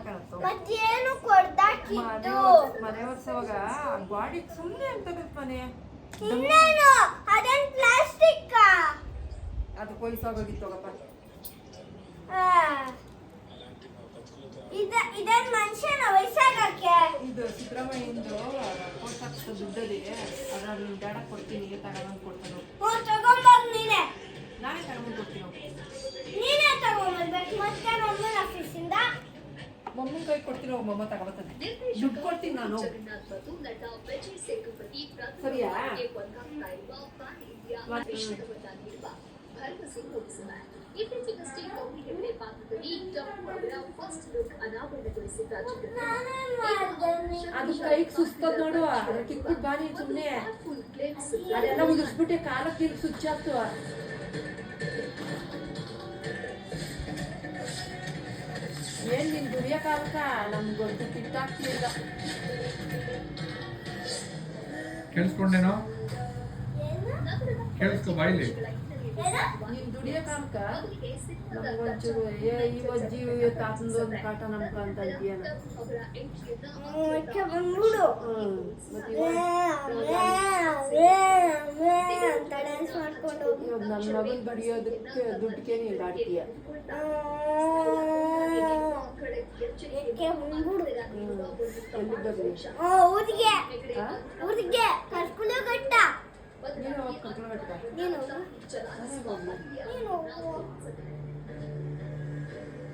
ಕಾಣತ್ತೋ ಮತ್ತೇನು ಕೊಡ್ದಾಕಿತ್ತು ಮನೆ ವರ್ಷವಾಗ ಗಾಡಿ ಸುಮ್ಮನೆ ಅಂತದ ಮನೆ ಇನ್ನೇನು ಅದೇನ್ ಪ್ಲಾಸ್ಟಿಕ್ ಅದು ಕೊಯ್ಸೋಗೋಗಿತ್ತು ಹೋಗಪ್ಪ ಇದೇನ್ ಮನುಷ್ಯನ ವಯಸ್ಸಾಗಕ್ಕೆ ಇದು ಸಿದ್ದರಾಮಯ್ಯಂದು ಪೋಸ್ಟ್ ಆಫೀಸ್ ದುಡ್ಡದಿ ಅದನ್ನ ನಿಮ್ ಡ್ಯಾಡ ಕೊಡ್ತೀನಿ ತಗೊಂಡ್ ಕೊಡ್ತಾನೆ ತಗೊಂಬಂದ್ ನೀನೆ ನಾನೇ ತಗೊಂಡ್ ಕೊಡ್ತೀನಿ ನೀನೇ ತಗೊಂಬರ್ಬೇಕು ಮತ್ತೆ ಮಮ್ಮನ ಆಫೀಸಿಂದ ಮಮ್ಮನ ಕೈ ಕೊಡ್ತೀನಿ ಹೋಗಿ ಮಮ್ಮ ತಗೊಂಬರ್ತಾನೆ ದುಡ್ಡು ಕೊಡ್ತೀನಿ ನಾನು ಸರಿಯಾ ಇತ್ತೀಚೆಗಷ್ಟೇ ಗೌರಿ ಹೆಗಡೆ ಪಾತ್ರದಲ್ಲಿ ಡಾಕ್ಟರ್ ಅವರ ಫಸ್ಟ್ ಲುಕ್ ಅನಾವರಣಗೊಳಿಸಿದ ಅದು ಕೈಗೆ ಸುಸ್ತದ ನೋಡು ಅದಕ್ಕೆ ಕಿಕ್ಬಿಟ್ಟು ಬಾನಿ ಸುಮ್ಮನೆ ಅದೆಲ್ಲ ಉದಿಸ್ಬಿಟ್ಟೆ ಕಾಲಕ್ಕೆ ಸ್ವಿಚ್ ಆಗ್ತವ ಏನ್ ನಿನ್ ದುಡಿಯ ಕಾಲಕ್ಕ ನಮ್ಗೊಂದು ಕಿಟ್ಟಾಗ್ತಿಲ್ಲ ಕೇಳಿಸ್ಕೊಂಡೇನೋ ಕೇಳಿಸ್ಕೊ ಬಾಯಿಲಿ ನೀನ್ ದುಡಿಯ ಕಾಲಕ್ಕ ನಮ್ಗೊಂಚೂರು ಈ ಅಜ್ಜಿ ತಾತಂದೊಂದು ಕಾಟ ನಮ್ಕ ಅಂತ ಇದೆಯಲ್ಲ ಬಂದ್ಬಿಡು ಡ್ಯಾನ್ಸ್ ಮಾಡ್ಕೊಂಡು ಇವಾಗ ನನ್ನ ಮಗನ್ ಬಡಿಯೋದಕ್ಕೆ ದುಡ್ಡಿಗೆ ನೀನು ಆಡ್ತೀಯ ಬಂದ್ಬಿಡು ಎಲ್ಲಿ ಬರ್ಲಿ ಊರಿಗೆ ಊರಿಗೆ ಕರ್ಕೊಂಡು ಗಟ್ಟ ನೀನು ಹೋಗಿ ಕರ್ಕೊಂಡು ಬಿಟ್ಟ ನೀನು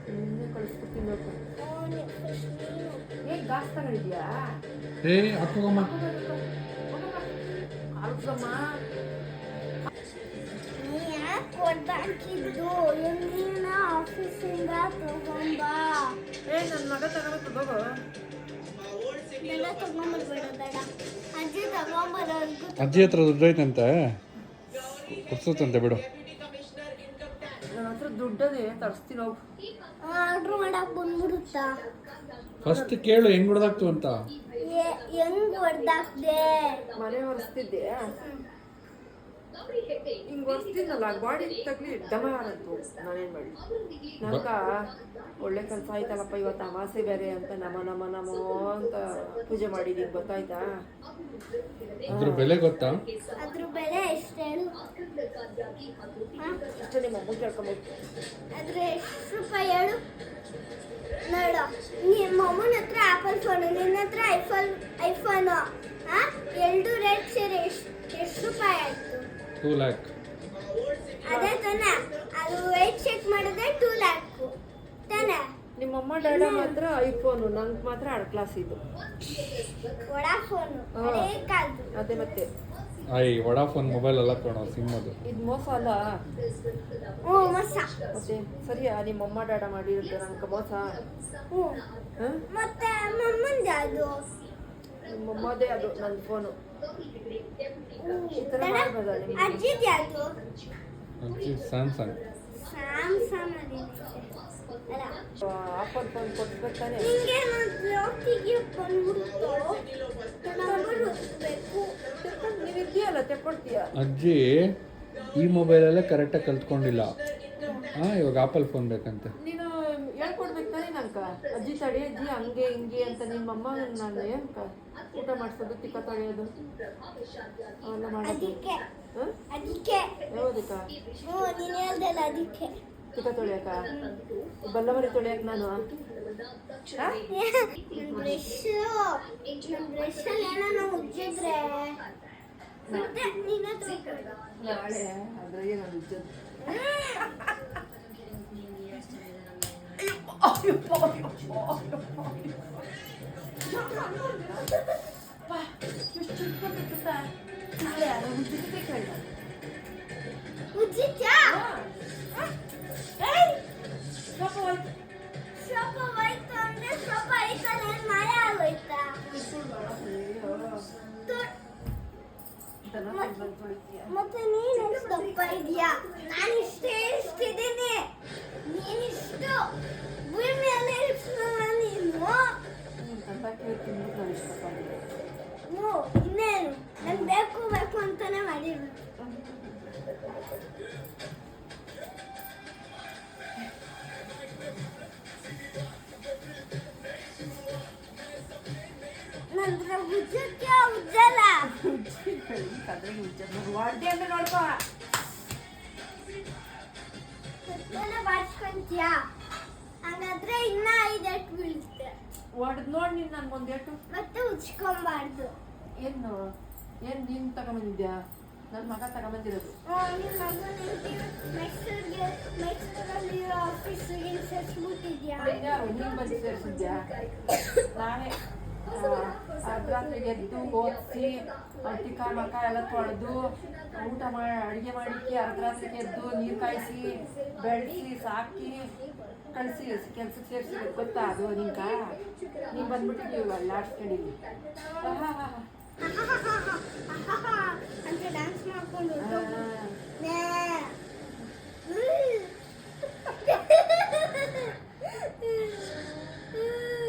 ನಿನ್ನೆ ಕಳಿಸ್ಕೊಡ್ತೀನಿ ನೋಡ್ಕೊ ಏನ್ ಗಾಸ್ ತಗೊಂಡಿದ್ಯಾ ಏ ಹಾಕೋಗಮ್ಮ ಆಲ್ಸಮ್ಮ ಯಾಕೆ ಕೊಡ್ದಾಕಿದ್ದು ಎಲ್ಲಿನ ಆಫೀಸಿಂದ ತಗೊಂಬಾ ಏ ನನ್ನ ಮಗ ತಗೋಬೇಕು ಹೋಗು ಎಲ್ಲ ತಗೊಂಬರ್ಬೇಡ ಬೇಡ ಅಜ್ಜಿ ತಗೊಂಬರೋರ್ಗು ಅಜ್ಜಿ ಹತ್ರ ದುಡ್ಡು ಐತಂತೆ ಕೊಡ್ಸತ್ತಂತೆ ಬಿಡು ನನ್ನ ಹತ್ರ ದುಡ್ಡದೇ ತರಿಸ್ತೀನಿ ಹೋಗು ಆರ್ಡ್ರ್ ಮಾಡಕ್ ಬಂದ್ಬಿಡುತ್ತಾ ಫಸ್ಟ್ ಕೇಳು ಹೆಂಗ್ ಹೊಡೆದಾಕ್ತು ಅಂತ ಹೆಂಗ್ ಹೊಡ್ದಾಕ್ದೆ ಮನೆ ಒರೆಸ್ತಿದ್ದೆ ಹಿಂಗ್ ಒರೆಸ್ತಿದ್ನಲ್ಲ ಗಾಡಿ ತಗ್ಲಿ ಡಮಾರಂತು ನಾನೇನ್ ಮಾಡಿ ನಮ್ಗ ಒಳ್ಳೆ ಕೆಲಸ ಆಯ್ತಲ್ಲಪ್ಪ ಇವತ್ತು ಅಮಾಸೆ ಬೇರೆ ಅಂತ ನಮ ನಮ ನಮೋ ಅಂತ ಪೂಜೆ ಮಾಡಿದೀನಿ ಗೊತ್ತಾಯ್ತಾ ಅದ್ರ ಬೆಲೆ ಗೊತ್ತಾ ಅದ್ರ ಬೆಲೆ ಎಷ್ಟು ಹೇಳು ಅಷ್ಟೇ ನಿಮ್ಮ ಅಮ್ಮ ಕೇಳ್ಕೊಬೇಕು ಅದ್ರ ಎಷ್ಟು ರೂಪಾಯಿ ಹೇಳು ನೋಡು ನಿಮ್ಮ ಅಮ್ಮನ ಹತ್ರ ಆಪಲ್ ಫೋನು ನಿನ್ನ ಹತ್ರ ಐಫೋನು ಎರಡು ರೇಟ್ ಸೇರಿ ಎಷ್ಟು ರೂಪಾಯಿ ಆಯ್ತು 2 lakh ಅದೇ ತಾನೆ ಅದು ವೇಟ್ ಚೆಕ್ ಮಾಡಿದ್ರೆ 2 lakh ತಾನೆ ನಿಮ್ಮಮ್ಮ ಡ್ಯಾಡ ಮಾತ್ರ ಐಫೋನು ನಂಗೆ ಮಾತ್ರ ಅಡ್ ಕ್ಲಾಸ್ ಇದು ವಡಾಫೋನು ಅದೇ ಕಾಲ್ದು ಅದೇ ಮತ್ತೆ ವಡಾಫೋನ್ ಮೊಬೈಲ್ ಅಲ್ಲ ಕೊಡೋ ಸಿಮ್ ಅದು ಇದು ಮೋಸ ಅಲ್ಲ ಹ್ಞೂ ಮೋಸ ಮತ್ತೆ ಸರಿಯಾ ನಿಮ್ಮಮ್ಮ ಡ್ಯಾಡ ಮಾಡಿರುತ್ತೆ ನಂಗೆ ಮೋಸ ಹ್ಞೂ ಹಾಂ ಮತ್ತೆ ಮಮ್ಮಂದು ಅದು ನಿಮ್ಮಮ್ಮದೇ ಅದು ನನ್ನ ಫೋನು ಈ ಥರ ಮಾಡ್ಬೋದಾ ನಿಮ್ಗೆ ಅಜ್ಜಿದು ಯಾವುದು ಅಜ್ಜಿ ಸ್ಯಾಮ್ಸಂಗ್ ಸ್ಯಾಮ್ಸಂಗ್ ಅಲ್ಲ ಆಪಲ್ ಫೋನ್ ಕೊಟ್ಬೇಕಾನೆ ನಿಂಗೆ ಲೋಕಿಗೆ ಬಂದ್ಬಿಡ್ತು ನಂಬರ್ ಹೊತ್ಬೇಕು ನೀವು ಇದೆಯಲ್ಲ ತೆಕ್ಕೊಡ್ತೀಯ ಅಜ್ಜಿ ಈ ಮೊಬೈಲಲ್ಲೇ ಕರೆಕ್ಟಾಗಿ ಕಲ್ತ್ಕೊಂಡಿಲ್ಲ ಇವಾಗ ಆಪಲ್ ಫೋನ್ ಬೇಕಂತೆ ನೀನು ಹೇಳ್ಕೊಡ್ಬೇಕು ತಾನೇ ನಂಕ ಅಜ್ಜಿ ತಡಿ ಅಜ್ಜಿ ಹಂಗೆ ಹಿಂಗೆ ಅಂತ ನಿಮ್ಮಮ್ಮ ನಾನು ಏನಕ್ಕ ಊಟ ಮಾಡಿಸೋದು ತಿಕ್ಕ ತಡೆಯೋದು ಅವೆಲ್ಲ ಮಾಡೋದು ಅದಕ್ಕೆ ಹಾಂ ಅದಕ್ಕೆ ಯಾವ್ದಕ್ಕ ಹ್ಞೂ ನೀನು ಹೇಳ್ದಲ್ಲ ಅದಕ್ಕೆ ತಿಕ್ಕ ತೊಳೆಯಕ ಬಲ್ಲಮರಿ ತೊಳೆಯಕ ನಾನು ಬ್ರಷಲ್ಲಿ ಏನೋ ಉಜ್ಜಿದ್ರೆ ಮತ್ತೆ ನೀನು ನಾಳೆ ಅದ್ರಾಗೆ ನಾನು ಉಜ್ಜೋದು ಉಜ್ಜಿದ್ಯಾ ಸ್ವಲ್ಪ ಹೋಯ್ತು ಅಂದ್ರೆ ಸ್ವಲ್ಪ ಐತಲ್ಲ ಮಳೆ ಆಗೋಯ್ತಾ ಮತ್ತೆ ನೀನು ಎಷ್ಟು ದಪ್ಪ ಇದೆಯಾ ನಾನು ಇಷ್ಟಿದ್ದೀನಿ ನೀನಿಷ್ಟು ಭೂಮಿಯಲ್ಲೇ ಇರ್ತೀನಲ್ಲ ನೀನು ಹ್ಞೂ ಇನ್ನೇನು ನಂಗೆ ಬೇಕು ಬೇಕು ಅಂತಾನೆ ಮಾಡಿದ್ರು ಬೇಕಾದ್ರೆ ನೀವು ಹೊಡ್ದೆ ಅಂದ್ರೆ ನೋಡ್ಕೋ. ಸುತ್ತಲೂ ಬಾಚ್ಕೊಂತೀಯಾ? ಹಂಗಾದ್ರೆ ಇನ್ನ 5 ಏಟ್ ಬೀಳುತ್ತೆ. ಹೊಡ್ದು ನೋಡಿ ನೀನು ನನ್ಗೊಂದೇಟು. ಮತ್ತೆ ಉಚ್ಕೊಂಬಾರ್ದು. ಏನು ನೀನು ತಗೊಂಬಂದಿದ್ಯಾ? ನನ್ನ ಮಗ ತಗೊಂಬಂದಿರೋದು. ನಿಮ್ಮ ಮಗನ ಮೈಸೂರಲ್ಲಿ ಆಫೀಸಿಗೆ ಸೇರಿಸ್ಬಿಟ್ಟಿದ್ಯಾ? ಯಾರು ನೀನು ಬಂದು ಸೇರಿಸಿದ್ಯಾ? ನಾನೇ ಅರ್ಧರಾತ್ರಿಗೆ ಎದ್ದು ಓದಿಸಿ ಟಿಕ್ಕ ಮಕ್ಕ ಎಲ್ಲ ತೊಳೆದು ಊಟ ಮಾಡಿ ಅಡುಗೆ ಮಾಡಿಕ್ಕೆ ಅರ್ಧರಾತ್ರಿಗೆ ಎದ್ದು ನೀರು ಕಾಯಿಸಿ ಬೆಳೆಸಿ ಸಾಕಿ ಕಳಿಸಿ ಕೆಲ್ಸಕ್ಕೆ ಸೇರಿಸಿ ಗೊತ್ತಾ ಅದು ನಿಂಕ? ನೀನು ಬಂದ್ಬಿಟ್ಟಿದ್ದೀವಿ ಅಲ್ಲಾಡ್ಸ್ಕೊಂಡಿವಿ. ಅಂತ ಡ್ಯಾನ್ಸ್ ಮಾಡ್ಕೊಂಡು ಹಾಂ ನೇ